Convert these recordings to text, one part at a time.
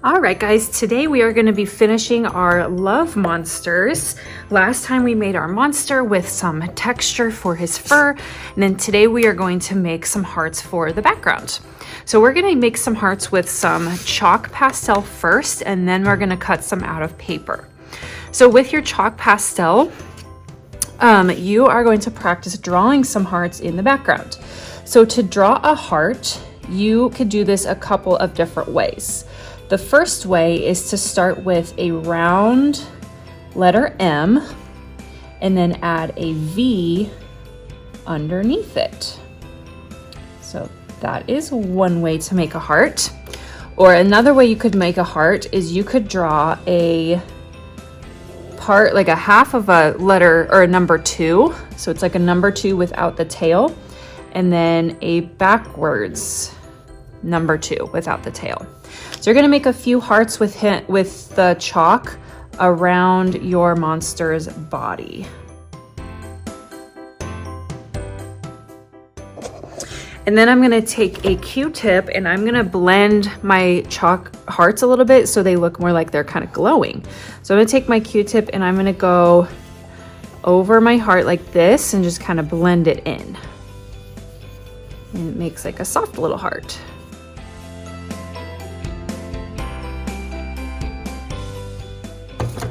All right, guys, today we are going to be finishing our love monsters. Last time we made our monster with some texture for his fur, and then today we are going to make some hearts for the background. So we're going to make some hearts with some chalk pastel first, and then we're going to cut some out of paper. So with your chalk pastel, you are going to practice drawing some hearts in the background. So to draw a heart, you could do this a couple of different ways. The first way is to start with a round letter M and then add a V underneath it. So that is one way to make a heart. Or another way you could make a heart is you could draw a part, like a half of a letter or a number 2. So it's like a number 2 without the tail, and then a backwards number 2 without the tail. So you're going to make a few hearts with the chalk around your monster's body. And then I'm going to take a Q-tip and I'm going to blend my chalk hearts a little bit so they look more like they're kind of glowing. So I'm going to take my Q-tip and I'm going to go over my heart like this and just kind of blend it in. And it makes like a soft little heart.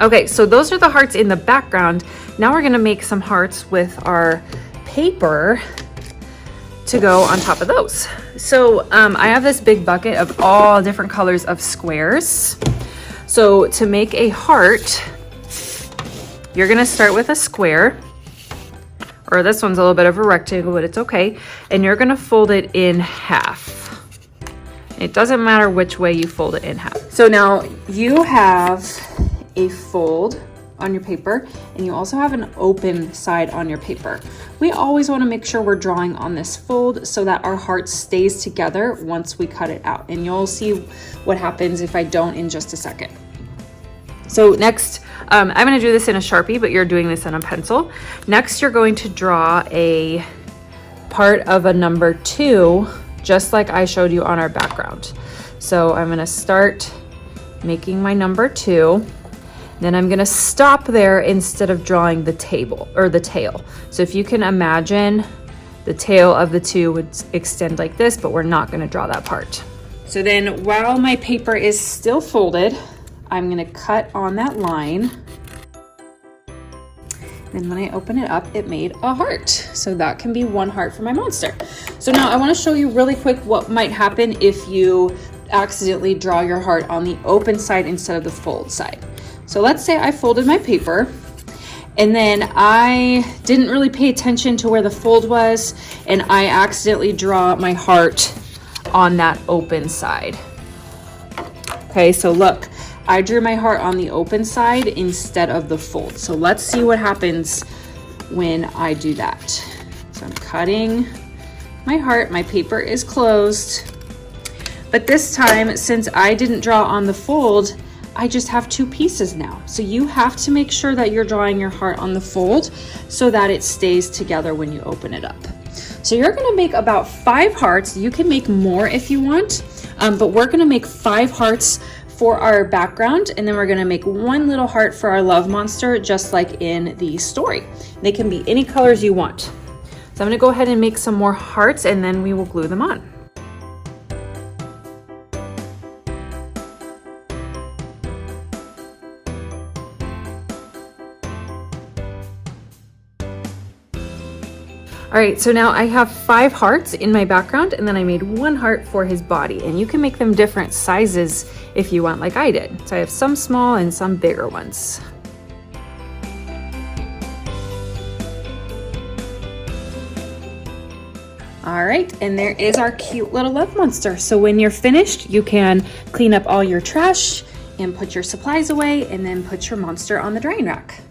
Okay, so those are the hearts in the background. Now we're gonna make some hearts with our paper to go on top of those. So I have this big bucket of all different colors of squares. So to make a heart, you're gonna start with a square, or this one's a little bit of a rectangle, but it's okay. And you're gonna fold it in half. It doesn't matter which way you fold it in half. So now you have a fold on your paper, and you also have an open side on your paper. We always want to make sure we're drawing on this fold so that our heart stays together once we cut it out, and you'll see what happens if I don't in just a second. So next, I'm going to do this in a Sharpie, but you're doing this in a pencil. Next, you're going to draw a part of a number 2, just like I showed you on our background. So I'm going to start making my number 2. Then I'm gonna stop there instead of drawing the table or the tail. So if you can imagine, the tail of the 2 would extend like this, but we're not gonna draw that part. So then while my paper is still folded, I'm gonna cut on that line. Then when I open it up, it made a heart. So that can be one heart for my monster. So now I wanna show you really quick what might happen if you accidentally draw your heart on the open side instead of the fold side. So let's say I folded my paper and then I didn't really pay attention to where the fold was, and I accidentally draw my heart on that open side. Okay, so look, I drew my heart on the open side instead of the fold. So let's see what happens when I do that. So I'm cutting my heart, my paper is closed, but this time, since I didn't draw on the fold, I just have 2 pieces now. So you have to make sure that you're drawing your heart on the fold so that it stays together when you open it up. So you're gonna make about 5 hearts. You can make more if you want, but we're gonna make 5 hearts for our background, and then we're gonna make 1 little heart for our love monster, just like in the story. They can be any colors you want. So I'm gonna go ahead and make some more hearts, and then we will glue them on. All right, so now I have 5 hearts in my background, and then I made 1 heart for his body, and you can make them different sizes if you want, like I did. So I have some small and some bigger ones. All right, and there is our cute little love monster. So when you're finished, you can clean up all your trash and put your supplies away, and then put your monster on the drying rack.